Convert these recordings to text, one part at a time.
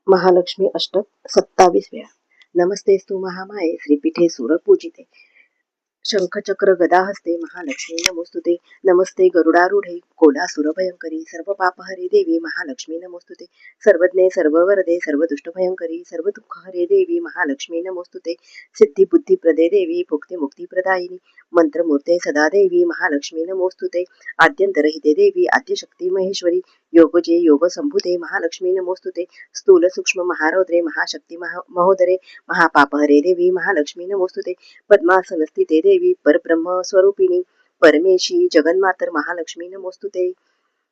महालक्ष्मी अष्टक 27 वेळा. नमस्तेस्तु महामाये श्रीपीठे सुरपूजिते शंखचक्र गदा हस्ते महालक्ष्मी नमोस्तुते. नमस्ते गरुडारूढे कोलासुर भयंकरी सर्व पापहरे देवी महालक्ष्मी नमोस्तुते. सर्वज्ञे सर्ववरदे सर्व दुष्ट भयंकरी सर्व दुःख हरे देवी महालक्ष्मी नमोस्तुते. सिद्धी बुद्धी प्रदे देवी भुक्ती मुक्ती प्रदायिनी मंत्रमूर्ते सदा देवी महालक्ष्मी नमोस्तुते. आद्यंतरहिते देवी आद्यशक्ती महेश्वरी योगजे योग संभुते महालक्ष्मी नमोस्तुते. स्थूल सूक्ष्म महारौद्रे महाशक्ती महोदरे महापापहरे देवी महालक्ष्मी नमोस्तुते. पद्मासनस्थिते देवी परब्रह्म स्वरूपिणी परमेशी जगन्मातर महालक्ष्मी नमोस्तुते.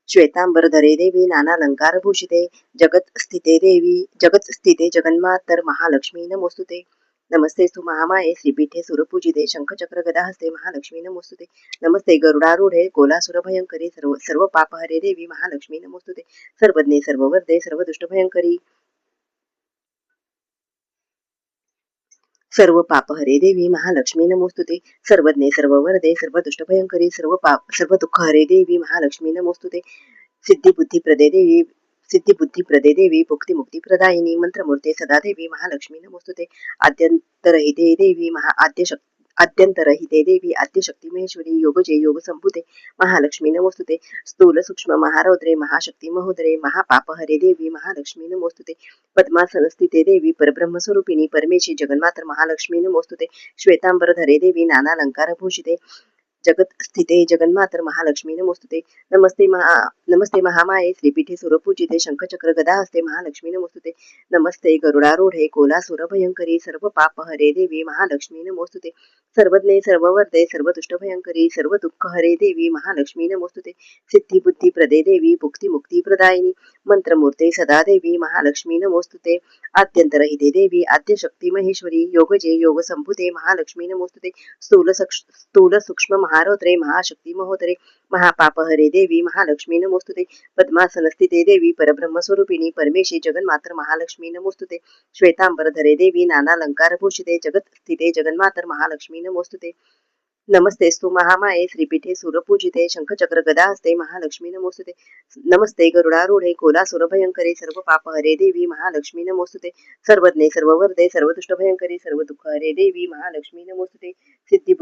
श्वेतांबरधरे देवी नानालंकार भूषिते जगत स्थिते जगन्मातर महालक्ष्मी नमोस्तुते. नमस्ते सु महामाये श्रीपीठे सुरपूजिते शंखचक्र गदा हस्ते महालक्ष्मी नमोस्तुते. नमस्ते गरुडारूढे कोलासुर भयंकरी सर्व सर्व पापहरे देवी महालक्ष्मी नमोस्तुते. सर्वज्ञे सर्ववर्धे सर्व दुष्ट भयंकरी सर्व पापहरे देवी महालक्ष्मी नमोस्तुते. सर्वज्ञे सर्ववरदे सर्व दुष्ट भयंकरी सर्व दुःख हरे देवी महालक्ष्मी नमोस्तुते. सिद्धी बुद्धी प्रदे देवी भुक्ती मुक्ती प्रदायिनी मंत्रमूर्ते सदा देवी महालक्ष्मी नमोस्तुते. आद्यंतरहिते देवी आद्यंतरहिते देवी आद्यशक्ती महेश्वरी योगजे योग संभुते महालक्ष्मी नमोस्तुते. स्थूल सूक्ष्म महारौद्रे महाशक्ती महोदरे महापापहरे देवी महालक्ष्मी नमोस्तुते. पद्मासनस्थिते देवी परब्रह्म स्वरूपिणी परमेशी जगन्मातर महालक्ष्मी नमोस्तुते. श्वेतांबरधरे देवी नानालंकार भूषिते जगत स्थिते जगन्मातर महालक्ष्मी नमोस्तुते. नमस्ते महामाये श्रीपीठे सुरपूजिते शंखचक्र गदा हस्ते महालक्ष्मी नमोस्तुते. नमस्ते गरुडारूढे कोलासुर भयंकरी सर्व पापहरे देवी महालक्ष्मी नमोस्तुते. सर्वज्ञे सर्ववर्धे सर्व दुष्ट भयंकरी सर्व दुःख हरे देवी महालक्ष्मी नमोस्तुते. सिद्धी बुद्धी प्रदे देवी भुक्ती मुक्ती प्रदायिनी मंत्रमूर्ते सदा देवी महालक्ष्मी नमोस्तुते. आद्यंतरहिते देवी आद्यशक्ती महेश्वरी योगजे योग संभुते महालक्ष्मी नमोस्तुते. स्थूल सूक्ष्म महारौद्रे महाशक्ती महोदरे महापापहरे देवी महालक्ष्मी नमोस्तुते. पद्मासनस्थिते देवी परब्रह्म स्वरूपिणी परमेशी जगन्मातर महालक्ष्मी नमोस्तुते. श्वेतांबरधरे देवी नानालंकार भूषिते जगत स्थिते जगन्मातर महालक्ष्मी नमोस्तुते. नमस्तेस्तु महामाये श्रीपीठे सुरपूजिते शंखचक्र गदा हस्ते महालक्ष्मी नमोस्तुते. नमस्ते गरुडारूढे कोलासुर भयंकरी सर्व पापहरे देवी महालक्ष्मी नमोस्तुते. सर्वज्ञे सर्ववर्धे सर्व दुष्ट भयंकरी सर्व दुःख हरे देवी महालक्ष्मी नमोस्तुते. सिद्धी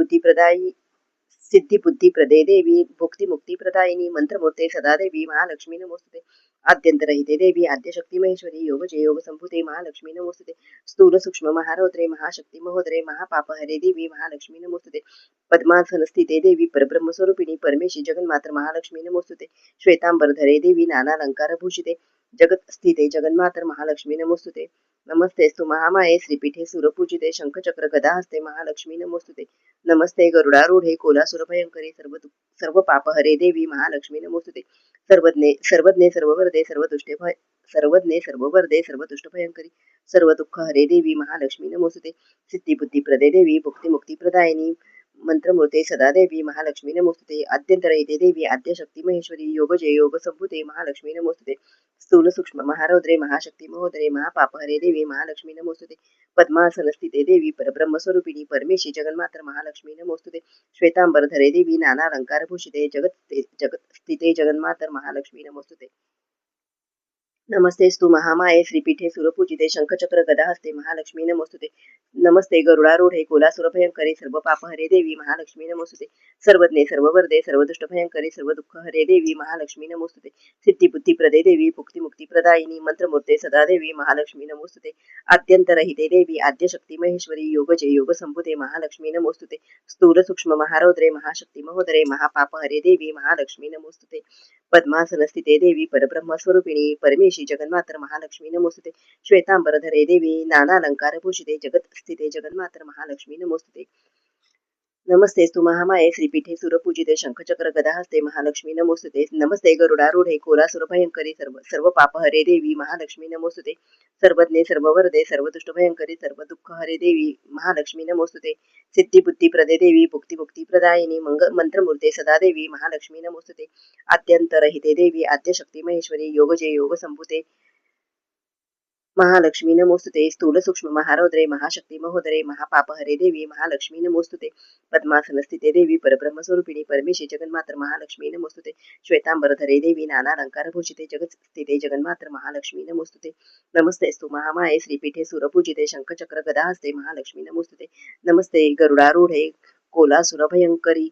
बुद्धी प्रदे देवी भुक्ती मुक्ती प्रदायिनी मंत्रमूर्ते सदा देवी महालक्ष्मी नमोस्तुते. आद्यंतरहिते देवी आद्यशक्ती महेश्वरी योगजे योग संभुते महालक्ष्मी नमोस्तुते. स्थूल सूक्ष्म महारौद्रे महाशक्ती महोदरे महापापहरे देवी महालक्ष्मी नमोस्तुते. पद्मासनस्थिते देवी परब्रह्म स्वरूपिणी परमेशी जगन्मातर महालक्ष्मी नमोस्तुते. श्वेतांबरधरे देवी नानालंकार भूषिते जगत स्थिते जगन्मातर महालक्ष्मी नमोस्तुते. नमस्तेस्तु महामाये श्रीपीठे सुरपूजिते शंखचक्र गदा हस्ते महालक्ष्मी नमोस्तुते. नमस्ते गरुडारूढे कोलासुर भयंकरी सर्व पापहरे देवी महालक्ष्मी नमोस्तुते. सर्वज्ञे सर्ववर्धे सर्व दुष्ट भयंकरी सर्व दुःख हरे देवी महालक्ष्मी नमोस्तुते. सिद्धी बुद्धी प्रदे देवी भुक्ती मुक्ती प्रदायिनी मंत्रमूर्ते सदा देवी महालक्ष्मी नमोस्तुते. आद्यंतरहिते देवी आद्यशक्ती महेश्वरी योगजे योग संभुते महालक्ष्मी नमोस्तुते. स्थूल सूक्ष्म महारौद्रे महाशक्ती महोदरे महापापहरे देवी महालक्ष्मी नमोस्तुते. पद्मासनस्थिते देवी परब्रह्म स्वरूपिणी परमेशी जगन्मातर महालक्ष्मी नमोस्तुते. श्वेतांबरधरे देवी नानालंकार भूषिते जगत स्थिते जगन्मातर महालक्ष्मी नमोस्तुते. नमस्तेस्तु महामाये श्रीपीठे सुरपूजिते शंखचक्र गदा हस्ते महालक्ष्मी नमोस्तुते. नमस्ते गरुडारूढे कोलासुर भयंकरी सर्व पापहरे देवी महालक्ष्मी नमोस्तुते. सर्वज्ञे सर्ववर्धे सर्व दुष्ट भयंकरी सर्व दुःख हरे देवी महालक्ष्मी नमोस्तुते. सिद्धी बुद्धी प्रदे देवी भुक्ती मुक्ती प्रदायिनी मंत्रमूर्ते सदा देवी महालक्ष्मी नमोस्तुते. आद्यंतरहिते देवी आद्यशक्ती महेश्वरी योगजे योग संभुते महालक्ष्मी नमोस्तुते. स्थूल सूक्ष्म महारौद्रे महाशक्ती महोदरे महापापहरे देवी महालक्ष्मी नमोस्तुते. पद्मासनस्थिते देवी परब्रह्म स्वरूपिणी परमेशी जगन्मातर महालक्ष्मी नमोस्तुते. श्वेतांबरधरे देवी नानालंकार भूषिते जगत स्थिते जगन्मातर महालक्ष्मी नमोस्तुते. नमस्तेस्तु महामाये श्रीपीठे सुरपूजिते शंखचक्र गदा हस्ते महालक्ष्मी नमोस्तुते. नमस्ते गरुडारूढे कोलासुर भयंकरी सर्व पापहरे देवी महालक्ष्मी नमोस्तुते. सर्वज्ञे सर्ववर्धे सर्व दुष्ट भयंकरी सर्व दुःख हरे देवी महालक्ष्मी नमोस्तुते. सिद्धी बुद्धी प्रदे देवी भुक्ती मुक्ती प्रदायिनी मंत्रमूर्ते सदा देवी महालक्ष्मी नमोस्तुते. आद्यंतरहिते देवी आद्यशक्ती महेश्वरी योगजे योग संभुते महालक्ष्मी नमोस्तुते स्थूल सूक्ष्म महारौद्रे महाशक्ती महोदरे महापापहरे देवी महालक्ष्मी नमोस्तुते पद्मासनस्थिते देवी परब्रह्मस्वरूपिणी परमेशी जगन्मातर महालक्ष्मी नमोस्तुते श्वेतांबरधरे देवी नानालंकारभूषिते जगत्स्थिते जगन्मातर महालक्ष्मी नमोस्तुते नमस्तेस्तु महामाये श्रीपीठे सुरपूजिते शंखचक्र गदाहस्ते महालक्ष्मी नमोस्तुते नमस्ते गरुडारूढे कोलासुरभयंकरी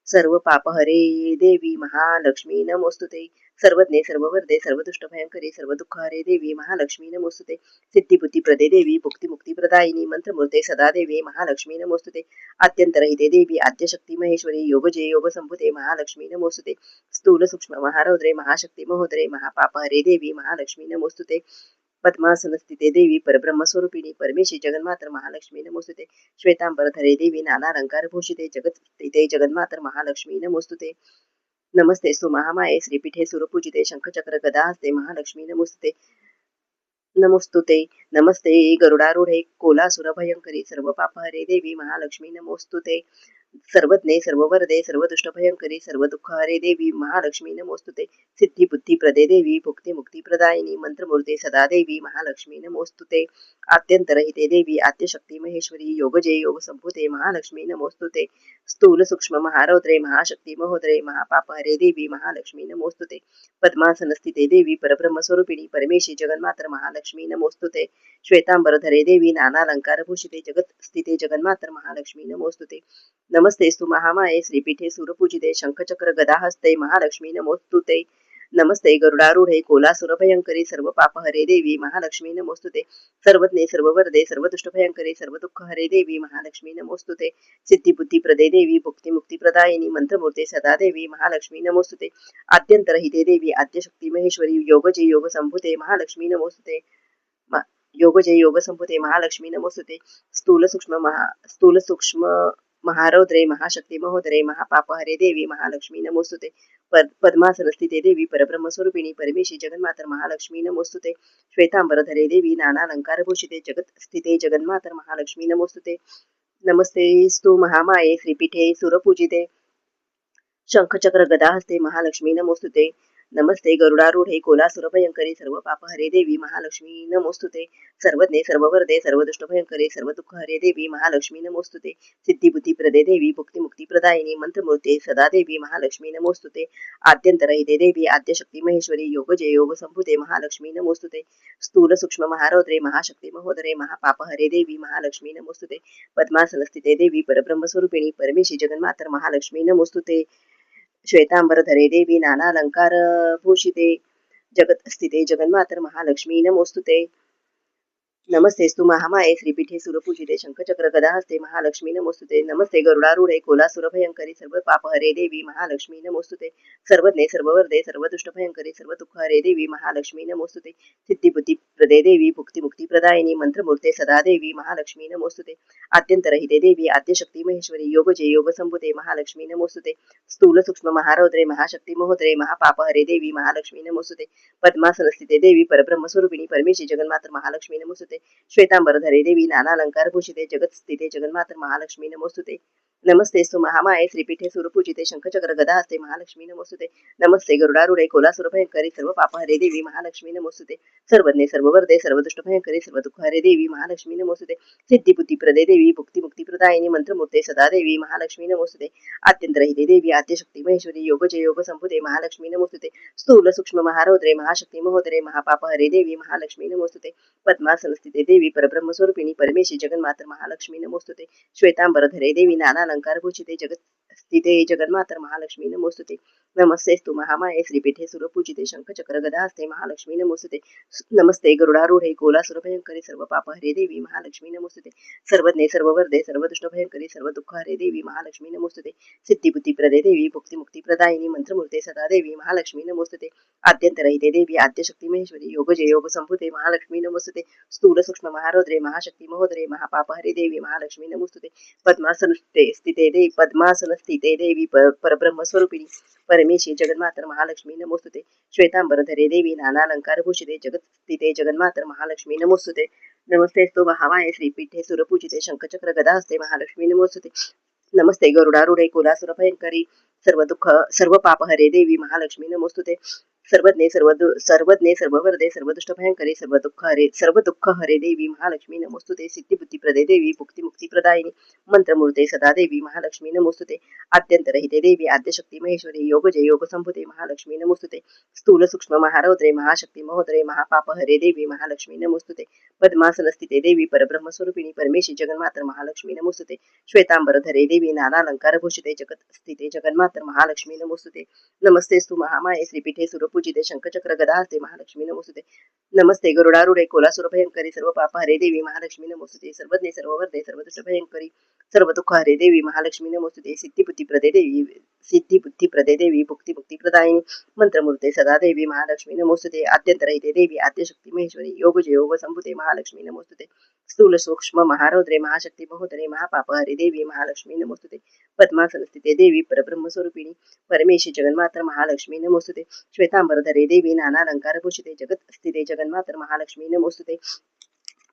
सर्व पापहरे देवी महालक्ष्मी नमोस्तुते सर्वज्ञे सर्ववर्धे सर्वदुष्ट भयंकरी सर्व दुःखहरे देवी महालक्ष्मी नमोस्तुते सिद्धिबुद्धिप्रदे देवी भुक्तिमुक्तिप्रदायिनी मंत्रमूर्ते सदा देवी महालक्ष्मी नमोस्तुते आद्यंतरहिते देवी आद्यशक्ती महेश्वरी योगजे योगसंभुते महालक्ष्मी नमोस्तुते स्थूल सूक्ष्म महारौद्रे महाशक्ती महोदरे महापापहरे देवी महालक्ष्मी नमोस्तुते पद्मासनस्थिते देवी परब्रह्मस्वरूपिणी परमेशी जगन्मातर महालक्ष्मी नमोस्तुते श्वेतांबरधरे देवी नानालंकारभूषिते जगत्स्थिते जगन्मातर महालक्ष्मी नमोस्तुते नमस्ते सु महामाये श्रीपीठे सुरपूजिते शंखचक्र गदाहस्ते महालक्ष्मी नमोस्तुते नमोस्तुते नमस्ते गरुडारूढे कोलासुरभयंकरी सर्व पापहरे देवी महालक्ष्मी नमोस्तुते सर्वज्ञे सर्ववरदे सर्वदुष्टभयंकरी सर्व दुःखहरे देवी महालक्ष्मी नमोस्तुते सिद्धिबुद्धिप्रदे देवी भुक्तिमुक्तिप्रदायिनी मंत्रमूर्ते सदा देवी महालक्ष्मी नमोस्तुते आद्यंतरहिते देवी आद्यशक्ती महेश्वरी योगजे योगसंभुते महालक्ष्मी नमोस्तुते स्थूल सूक्ष्म महारौद्रे महाशक्ती महोदरे महापापहरे देवी महालक्ष्मी नमोस्तुते पद्मासनस्थिते देवी परब्रह्मस्वरूपिणी परमेशी जगन्मातर महालक्ष्मी नमोस्तुते श्वेतांबरधरे देवी नानालंकारभूषिते जगत्स्थिते जगन्मातर महालक्ष्मी नमोस्तुते नमस्तेस्तु महामाये श्रीपीठे सुरपूजिते शंखचक्र गदाहस्ते महालक्ष्मी नमोस्तुते नमस्ते गरुडारूढे कोलासुरभयंकरी सर्व पापहरे देवी महालक्ष्मी नमोस्तुते सर्वज्ञे सर्ववरदे सर्वदुष्टभयंकरी सर्व दुःखहरे देवी महालक्ष्मी नमोस्तुते सिद्धिबुद्धिप्रदे देवी भुक्तिमुक्तिप्रदायिनी मंत्रमूर्ते सदा देवी महालक्ष्मी नमोस्तुते आद्यंतरहिते देवी आद्यशक्ती महेश्वरी योगजे योगसंभुते महालक्ष्मी नमोस्तुते योगजे योगसंभुते महालक्ष्मी नमोस्तुते स्थूल सूक्ष्म महारौद्रे महाशक्ती महोदरे महापापहरे देवी महालक्ष्मी नमोस्तुते पद्मासनस्थिते देवी परब्रह्मस्वरूपिणी परमेशी जगन्मातर महालक्ष्मी नमोस्तुते श्वेतांबरधरे देवी नानालंकारभूषिते जगत्स्थिते जगन्मातर महालक्ष्मी नमोस्तुते नमस्ते स्तु महामाये श्रीपीठे सुरपूजिते शंखचक्र गदाहस्ते महालक्ष्मी नमोस्तुते नमस्ते गरुडारूढे कोलासुरभयंकरी सर्व पापहरे देवी महालक्ष्मी नमोस्तुते सर्वज्ञे सर्ववरदे सर्वदुष्टभयंकरी सर्व दुःखहरे देवी महालक्ष्मी नमोस्तुते सिद्धिबुद्धिप्रदे देवी भुक्तिमुक्तिप्रदायिनी मंत्रमूर्ते सदा देवी महालक्ष्मी नमोस्तुते आद्यंतरहिते देवी आद्यशक्ती महेश्वरी योगजे योगसंभुते महालक्ष्मी नमोस्तुते स्थूल सूक्ष्म महारौद्रे महाशक्ती महोदरे महापापहरे देवी महालक्ष्मी नमोस्तुते पद्मासनस्थिते देवी परब्रह्मस्वरूपिणी परमेशी जगन्मातर महालक्ष्मी नमोस्तुते श्वेतांबरधरे देवी नानालंकारभूषिते जगत्स्थिते जगन्मातर महालक्ष्मी नमोस्तुते नमस्तेस्तु महामाये श्रीपीठे सुरपूजिते शंखचक्र गदाहस्ते महालक्ष्मी नमोस्तुते नमस्ते गरुडारूढे कोलासुरभयंकरी सर्व पापहरे देवी महालक्ष्मी नमोस्तुते सर्वज्ञे सर्ववरदे सर्वदुष्टभयंकरी सर्व दुःखहरे देवी महालक्ष्मी नमोस्तुते सिद्धिबुद्धिप्रदे देवी भुक्तिमुक्तिप्रदायिनी मंत्रमूर्ते सदा देवी महालक्ष्मी नमोस्तुते आद्यंतरहिते देवी आद्यशक्ती महेश्वरी योगजे योगसंभुते महालक्ष्मी नमोस्तुते स्थूल सूक्ष्म महारौद्रे महाशक्ती महोदरे महापापहरे देवी महालक्ष्मी नमोस्तुते पद्मासनस्थिते देवी परब्रह्मस्वरूपिणी परमेशी जगन्मातर महालक्ष्मी नमोस्तुते श्वेतांबरधरे देवी नानालंकारभूषिते जगत्स्थिते जगन्मातर महालक्ष्मी नमोस्तुते नमस्तेस्तु महामाये श्रीपीठे सुरपूजिते शंखचक्र गदाहस्ते महालक्ष्मी नमोस्तुते नमस्ते गरुडारूढे कोलासुरभयंकरी सर्व पापहरे देवी महालक्ष्मी नमोस्तुते सर्वज्ञे सर्ववरदे सर्वदुष्टभयंकरी सर्व दुःखहरे देवी महालक्ष्मी नमोस्तुते सिद्धिबुद्धिप्रदे देवी भुक्तिमुक्तिप्रदायिनी मंत्रमूर्ते सदा देवी महालक्ष्मी नमोस्तुते आद्यंतरहिते देवी आद्यशक्ती महेश्वरी योगजे योगसंभुते महालक्ष्मी नमोस्तुते स्थूल सूक्ष्म महारौद्रे महाशक्ती महोदरे महापापहरे देवी महालक्ष्मी नमोस्तुते पद्मासनस्थिते देवी परब्रह्मस्वरूपिणी परमेशी जगन्मातर महालक्ष्मी नमोस्तुते श्वेतांबरधरे देवी नानालंकारभूषिते जगत्स्थिते जगन्मातर महालक्ष्मी नमोस्तुते नमस्तेस्तु महामाये श्रीपीठे सुरपूजिते शंखचक्र गदाहस्ते महालक्ष्मी नमोस्तुते नमस्ते गरुडारूढे कोलासुरभयंकरी सर्व पापहरे देवी महालक्ष्मी नमोस्तुते सर्वज्ञे सर्ववरदे सर्वदुष्टभयंकरी सर्व दुःखहरे देवी महालक्ष्मी नमोस्तुते सिद्धिबुद्धिप्रदे देवी भुक्तिमुक्तिप्रदायिनी मंत्रमूर्ते सदा देवी महालक्ष्मी नमोस्तुते आद्यंतरहिते देवी आद्यशक्ती महेश्वरी योगजे योगसंभुते महालक्ष्मी नमोस्तुते स्थूल सूक्ष्म महारौद्रे महाशक्ती महोदरे महापापहरे देवी महालक्ष्मी नमोस्तुते पद्मासनस्थिते देवी परब्रह्मस्वरूपिणी परमेशी जगन्मातर महालक्ष्मी नमोस्तुते श्वेतांबरधरे देवी नानालंकारभूषिते जगत्स्थिते जगन्मातर महालक्ष्मी नमोस्तुते नमस्तेस्तु महामाये श्रीपीठे सुरपूजिते शंखचक्र गदाहस्ते महालक्ष्मी नमोस्तुते नमस्ते गरुडारूढे कुलासुर भयंकरी सर्व दुःख सर्व पाप हरे देवी महालक्ष्मी नमोस्तुते. सर्वज्ञे सर्ववरदे सर्वदुष्ट भयंकरी सर्व दुःख हरे देवी महालक्ष्मी नमोस्तुते. सिद्धिबुद्धिप्रदे देवी भुक्तिमुक्ती प्रदायिनी मंत्रमूर्ते सदा देवी महालक्ष्मी नमोस्तुते. आद्यंतरहिते देवी आद्यशक्ती महेश्वरी योगजे योग संभुते महालक्ष्मी नमोस्तुते. स्थूल सूक्ष्म महारौद्रे महाशक्ती महोदरे महापाप हरे देवी महालक्ष्मी नमोस्तुते. पद्मासन स्थिते देवी परब्रह्म स्वरूपिणी परमेशी जगन्मातर महालक्ष्मी नमोस्तुते. श्वेतांबरधरे देवी नानालंकार भूषिते जगत स्थिते जगन्मातर महालक्ष्मी नमोस्तुते. नमस्तेस्तु महामाये श्रीपीठे सुरपूजिते शंखचक्र गदाहस्ते महालक्ष्मी नमोस्तुते. नमस्ते गरुडारूढे कोलासुर भयंकरी सर्व पाप हरे देवी महालक्ष्मी नमोस्तुते. सर्वज्ञे सर्ववर्धे सर्वदुष्ट भयंकरी सर्व दुःख हरे देवी महालक्ष्मी नमोस्तुते. सिद्धिबुद्धिप्रदे देवी भुक्तिमुक्ती प्रदायिनी मंत्रमूर्ते सदा देवी महालक्ष्मी नमोस्तुते. आद्यंतरहिते देवी आद्यशक्ती महेश्वरी योगजे योग संभुते महालक्ष्मी नमोस्तुते. स्थूल सूक्ष्म महारौद्रे महाशक्ती महोदरे महापाप हरे देवी महालक्ष्मी नमोस्तुते. पद्मासन स्थिते देवी परब्रह्म स्वरूपिणी परमेशी जगन्मातर महालक्ष्मी नमोस्तुते. श्वेतांबरधरे देवी नानालंकार भूषिते जगत स्थिते जगन्मातर महालक्ष्मी नमोस्तुते.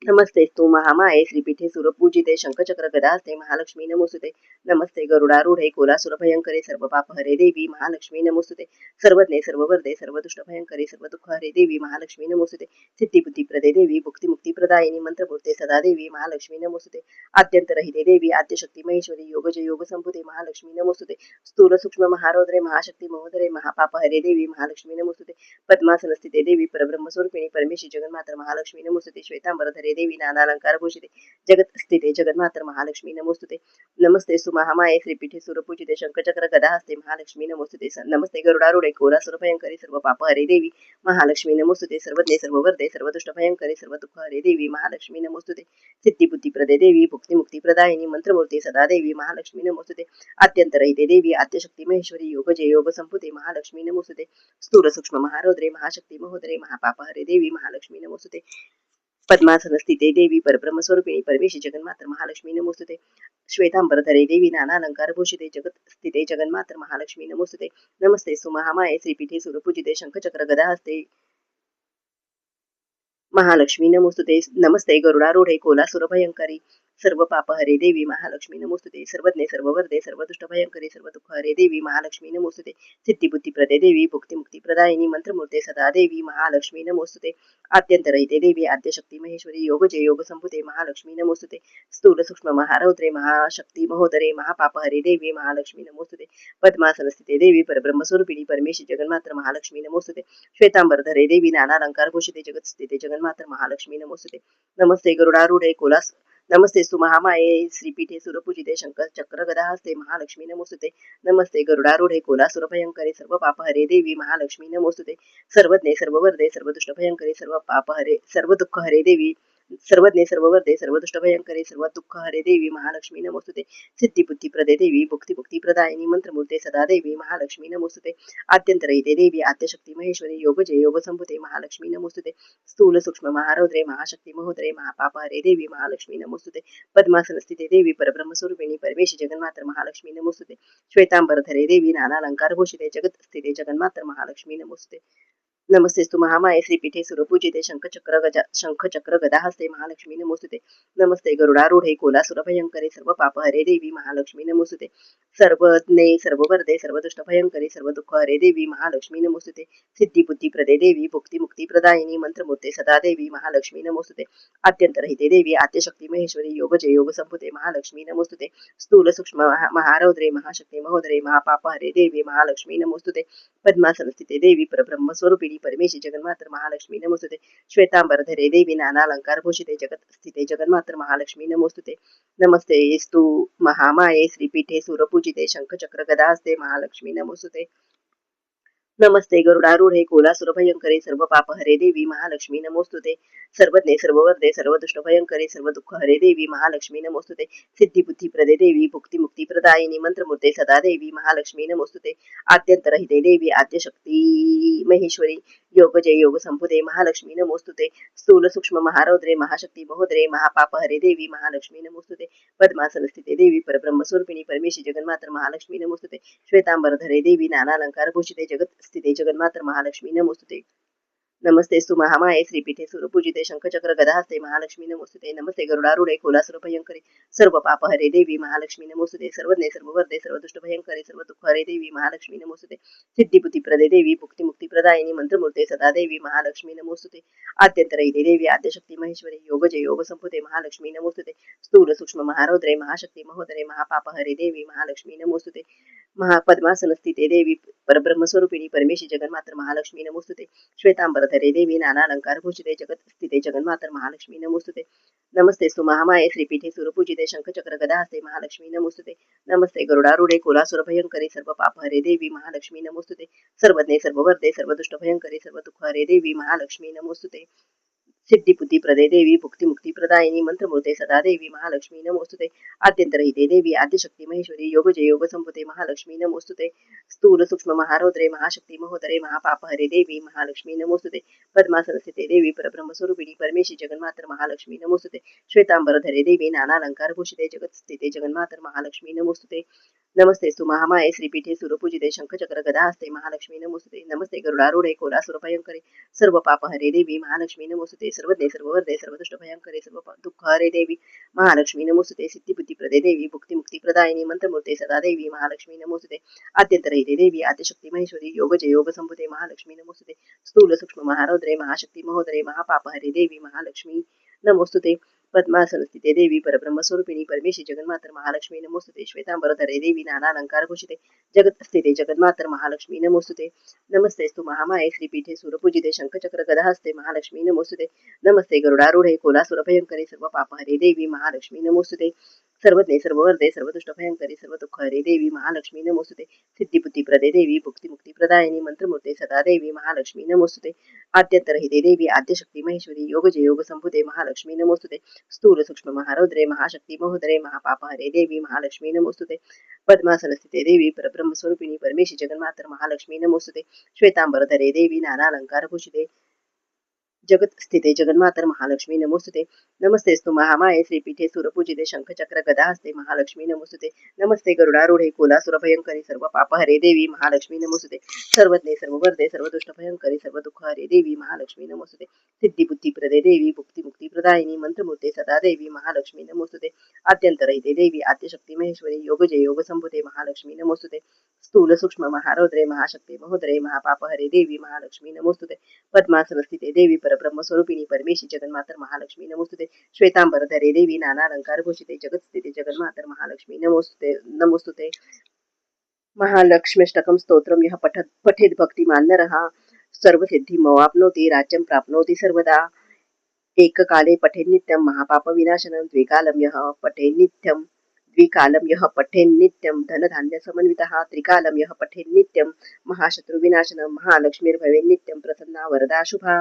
नमस्ते तू महामाये श्रीपीठे सुरपूजिते शंखचक्र गदाहस्ते महालक्ष्मी नमोस्तुते. नमस्ते गरुडारूढे कोलासुर भयंकरे सर्व पाप हरे देवी महालक्ष्मी नमोस्तुते. सर्वज्ञे सर्ववर्धे सर्वदुष्ट भयंकरे सर्व दुःख हरे देवी महालक्ष्मी नमोस्तुते. सिद्धिबुद्धिप्रदे देवी भुक्तिमुक्ती प्रदायिनी मंत्रमूर्ते सदा देवी महालक्ष्मी नमोस्तुते. आद्यंतरहिते देवी आद्यशक्ती महेश्वरी योगजे योग संभुते महालक्ष्मी नमोस्तुते. स्थूल सूक्ष्म महारौद्रे महाशक्ती महोदरे महापाप हरे देवी महालक्ष्मी नमोस्तुते. पद्मासन स्थिते देवी परब्रह्म स्वरूपिणी परमेशी जगन्मातर महालक्ष्मी नमोस्तुते. श्वेतांबरधरे देवी नानालंकार भूषिते जगत स्थिते जगन्मातर महालक्ष्मी नमोस्तुते. नमस्ते सुमहामाये श्रीपीठे सुरपूजिते शंखचक्र गदाहस्ते महालक्ष्मी नमोस्तुते. नमस्ते गरुडारूढे कोलासुर भयंकरी सर्व पाप हरे देवी महालक्ष्मी नमोस्तुते. सर्वज्ञे सर्ववर्धे सर्वदुष्ट भयंकरी सर्व दुःख हरे देवी महालक्ष्मी नमोस्तुते. सिद्धिबुद्धिप्रदे देवी भुक्तिमुक्ती प्रदायिनी मंत्रमूर्ती सदा देवी महालक्ष्मी नमोस्तुते. आद्यंतरहिते देवी आद्यशक्ती महेश्वरी योगजे योग संभुते महालक्ष्मी नमोस्तुते. स्थूल सूक्ष्म महारौद्रे महाशक्ती महोदरे महापाप हरे देवी महालक्ष्मी नमोस्तुते. पद्मासन स्थिते देवी परब्रह्म स्वरूपिणी परमेशी जगन्मातर महालक्ष्मी नमोस्तुते. श्वेतांबरधरे देवी नानालंकार भूषिते जगत स्थिते जगन्मातर महालक्ष्मी नमोस्तुते. नमस्ते सुमहामाये श्रीपीठे सुरपूजिते शंखचक्र गदाहस्ते महालक्ष्मी नमोस्तुते. नमस्ते गरुडारूढे कोलासुर भयंकरी सर्व पाप हरे देवी महालक्ष्मी नमोस्तुते. सर्वज्ञे सर्ववर्धे सर्वदुष्ट भयंकरी सर्व दुःख हरे देवी महालक्ष्मी नमोस्तुते. सिद्धिबुद्धिप्रदे देवी भुक्तिमुक्ती प्रदायिनी मंत्रमूर्ते सदा देवी महालक्ष्मी नमोस्तुते. आद्यंतरहिते देवी आद्यशक्ती महेश्वरी योगजे योग संभुते महालक्ष्मी नमोस्तुते. स्थूल सूक्ष्म महारौद्रे महाशक्ती महोदरे महापाप हरे देवी महालक्ष्मी नमोस्तुते. पद्मासन स्थिते देवी परब्रह्म स्वरूपिणी परमेशी जगन्मातर महालक्ष्मी नमोस्तुते. श्वेतांबरधरे देवी नानालंकार भूषिते जगत स्थिते जगन्मातर महालक्ष्मी नमोस्तुते. नमस्ते गरुडारूढे कोलास नमस्ते सुमहामाये श्रीपीठे सुरपूजिते शंखचक्र गदाहस्ते महालक्ष्मी नमोस्तुते. नमस्ते गरुडारूढे कोलासुर भयंकरी सर्व पाप हरे देवी महालक्ष्मी नमोस्तुते. सर्वज्ञे सर्ववर्धे सर्वदुष्ट भयंकरी सर्व दुःख हरे देवी सर्वज्ञे सर्ववर्धे सर्वदुष्ट भयंकरी सर्व दुःख हरे देवी महालक्ष्मी नमोस्तुते. सिद्धिबुद्धिप्रदे देवी भुक्तिमुक्ती प्रदायिनी मंत्रमूर्ते सदा देवी महालक्ष्मी नमोस्तुते. आद्यंतरहिते देवी आद्यशक्ती महेश्वरी योगजे योग संभुते महालक्ष्मी नमोस्तुते. स्थूल सूक्ष्म महारौद्रे महाशक्ती महोदरे महापाप हरे देवी महालक्ष्मी नमोस्तुते. पद्मासन स्थिते देवी परब्रह्म स्वरूपिणी परमेशी जगन्मातर महालक्ष्मी नमोस्तुते. श्वेतांबरधरे देवी नानालंकार भूषिते जगत स्थिते जगन्मातर महालक्ष्मी नमोस्तुते. नमस्तेस्तु महामाये श्रीपीठे सुरपूजिते शंखचक्र गदाहस्ते महालक्ष्मी नमोस्तुते. नमस्ते गरुडारूढे कोलासुर भयंकरी सर्व पाप हरे देवी महालक्ष्मी नमोस्तुते. सर्वज्ञे सर्ववर्धे सर्वदुष्ट भयंकरी सर्व दुःख हरे देवी महालक्ष्मी नमोस्तुते. सिद्धिबुद्धिप्रदे देवी भुक्तिमुक्ती प्रदायिनी मंत्रमूर्ते सदा देवी महालक्ष्मी नमोस्तुते. आद्यंतरहिते देवी आद्यशक्ती महेश्वरी योगजे योग संभुते महालक्ष्मी नमोस्तुते. स्थूल सूक्ष्म महारौद्रे महाशक्ती महोदरे महापाप हरे देवी महालक्ष्मी नमोस्तुते. पद्मासन स्थिते देवी परब्रह्म स्वरूपिणी परमेशी जगन्मातर महालक्ष्मी नमोस्तुते. श्वेतांबरधरे देवी नानालंकार भूषिते जगत स्थिते जगन्मातर महालक्ष्मी नमोस्तुते. नमस्ते स्तु महामाये श्रीपीठे सुरपूजिते शंखचक्र गदाहस्ते महालक्ष्मी नमोस्तुते. नमस्ते गरुडारूढे कोलासुर भयंकरी सर्व पाप हरे देवी महालक्ष्मी नमोस्तुते. सर्वज्ञे सर्ववर्धे सर्वदुष्ट भयंकरी सर्व दुःख हरे देवी महालक्ष्मी नमोस्तुते. सिद्धिबुद्धिप्रदे देवी भुक्तिमुक्ती प्रदायिनी मंत्रमूर्ते सदा देवी महालक्ष्मी नमोस्तुते. आद्यंतरहिते देवी आद्यशक्ती महेश्वरी योगजे योग संभुते महालक्ष्मी नमोस्तुते. स्थूल सूक्ष्म महारौद्रे महाशक्ती महोदरे महापाप हरे देवी महालक्ष्मी नमोस्तुते. पद्मासन स्थिते देवी परब्रह्म स्वरूपिणी परमेशी जगन्मातर महालक्ष्मी नमोस्तुते. श्वेतांबरधरे देवी नानालंकार भूषिते जगत स्थिते जगन्मातर महालक्ष्मी नमोस्तुते. नमस्तेस्तु महामाये श्रीपीठे सुरपूजिते शंखचक्र गदाहस्ते महालक्ष्मी नमोस्तुते. नमस्ते गरुडारूढे कुलासुर भयंकरी सर्व पाप हरे देवी महालक्ष्मी नमोस्तुते. सर्वज्ञे सर्ववर्धे सर्वदुष्ट भयंकरी सर्व दुःख हरे देवी महालक्ष्मी नमोस्तुते. सिद्धिबुद्धी प्रदे देवी भुक्ती मुक्ती प्रदायिनी मंत्रमूर्ते सदा देवी महालक्ष्मी नमोस्तुते. आद्यंतरहिते देवी आद्यशक्ती महेश्वरी योगजय योग संपुते महालक्ष्मी नमोस्तुते. स्थूल सूक्ष्म महारौद्रे महाशक्ती महोदरे महापाप हरे देवी महालक्ष्मी नमोस्तुते. महापद्मासन स्थिते देवी परब्रह्मस्वरूपिणी परमेशी जगन्मातर महालक्ष्मी नमोस्तुते. श्वेतांबरधरे देवी नाना अलंकार भूषिते जगत स्थिते जगन्मातर महालक्ष्मी नमोस्तुते. नमस्ते महामाये श्रीपीठे सुरपूजिते शंखचक्र गदाहस्ते महालक्ष्मी नमोस्तुते. नमस्ते गरुडारूढे कुलासुर भयंकरी सर्व पाप हरे देवी महालक्ष्मी नमोस्तुते. सर्वज्ञे सर्ववर्धे सर्वदुष्ट भयंकरी सर्व दुःख हरे देवी महालक्ष्मी नमोस्तुते. सिद्धिबुद्धी प्रदे देवी भुक्ती मुक्ती प्रदायिनी मंत्रमूर्ते सदा देवी महालक्ष्मी नमोस्तुते. आद्यंतरहिते देवी आद्यशक्ती महेश्वरी योगजय योग संपुते महालक्ष्मी नमोस्तुते. स्थूल सूक्ष्म महारौद्रे महाशक्ती महोदरे महापाप हरे देवी महालक्ष्मी नमोस्तुते. पद्मासन स्थिते देवी परब्रह्मस्वरूपिणी परमेशी जगन्मातर महालक्ष्मी नमोस्तुते. श्वेतांबरधरे देवी नाना अलंकार भूषिते जगत स्थिते जगन्मातर महालक्ष्मी नमोस्तुते. नमस्तेस्तु महामाये श्रीपीठे सुरपूजिते शंखचक्र गदाहस्ते महालक्ष्मी नमोस्तुते. नमस्ते गरुडारूढे कोलासुर भयंकरी सर्व पाप हरे देवी महालक्ष्मी नमोस्तुते. सर्वज्ञे सर्ववर्धे सर्वदुष्ट भयंकरी सर्व दुःख हरे देवी महालक्ष्मी नमोस्तुते. सिद्धिबुद्धी प्रदे देवी भुक्ती मुक्ती प्रदायिनी मंत्रमूर्ते सदा देवी महालक्ष्मी नमोस्तुते. आद्यंतरहिते देवी आद्यशक्ती महेश्वरी योगजय योग संपुते महालक्ष्मी नमोस्तुते. स्थूल सूक्ष्म महारौद्रे महाशक्ती महोदरे महापाप हरे देवी महालक्ष्मी नमोस्तुते. पद्मासन स्थिते देवी परब्रह्मस्वरूपिणी परमेशी जगन्मातर महालक्ष्मी नमोस्तुते. श्वेतांबरधरे देवी नाना अलंकार भूषिते जगत स्थिते जगन्मातर महालक्ष्मी नमोस्तुते. नमस्तेस्तु महामाये श्रीपीठे सुरपूजिते शंखचक्र गदाहस्ते महालक्ष्मी नमोस्तुते. नमस्ते गरुडारूढे कोलासुर भयंकरी सर्व पाप हरे देवी महालक्ष्मी नमोस्तुते. सर्वज्ञे सर्ववर्धे सर्वदुष्ट भयंकरी सर्व दुःख हरे देवी महालक्ष्मी नमोस्तुते. सिद्धिबुद्धी प्रदे देवी भुक्ती मुक्ती प्रदायिनी मंत्रमूर्ते सदा देवी महालक्ष्मी नमोस्तुते. आद्यंतरहिते देवी आद्यशक्ती महेश्वरी योगजय योग संपुते महालक्ष्मी नमोस्तुते. स्थूल सूक्ष्म महारौद्रे महाशक्ती महोदरे महापाप हरे देवी महालक्ष्मी नमोस्तुते. पद्मासन स्थिते देवी परब्रह्मस्वरूपिणी परमेशी जगन्मातर महालक्ष्मी नमोस्तुते. श्वेतांबरधरे देवी नाना अलंकार भूषिते जगत स्थिते जगन्मातर महालक्ष्मी नमोस्तुते. नमस्तेस्तु महामाये श्रीपीठे सुरपूजिते शंखचक्र गदाहस्ते महालक्ष्मी नमोस्तुते. नमस्ते गरुडारूढे कुलासुर भयंकरी सर्व पाप हरे देवी महालक्ष्मी नमोस्तुते. सर्वज्ञे सर्ववर्धे सर्वदुष्ट भयंकरी सर्व दुःख हरे देवी महालक्ष्मी नमोस्तुते. सिद्धिबुद्धी प्रदे देवी भुक्ती मुक्ती प्रदायिनी मंत्रमूर्ते सदा देवी महालक्ष्मी नमोस्तुते. आद्यंतरहिते देवी आद्यशक्ती महेश्वरी योगजय योग संपुते महालक्ष्मी नमोस्तुते. स्थूल सूक्ष्म महारौद्रे महाशक्ती महोदरे महापाप हरे देवी महालक्ष्मी नमोस्तुते. पद्मासन स्थिते देवी परब्रह्मस्वरूपिणी परमेशी जगन्मातर महालक्ष्मी नमोस्तुते. श्वेतांबरधरे देवी नाना अलंकार भूषिते जगत स्थिते जगन्मातर महालक्ष्मी नमोस्तुते नमोस्तुते. महालक्ष्म्यष्टकं स्तोत्रं यः पठेद् भक्तिमान् नरः सर्वसिद्धिमवाप्नोति राज्यं प्राप्नोति सर्वदा. एककाले पठेन्नित्यं महापापविनाशनं द्विकालं यः पठेन्नित्यं द्विकालं यः पठेन्नित्यं धनधान्यसमन्वितः त्रिकालं यः पठेन्नित्यं महाशत्रुविनाशनं महालक्ष्मीर्भवेन्नित्यं प्रसन्ना वरदा शुभा.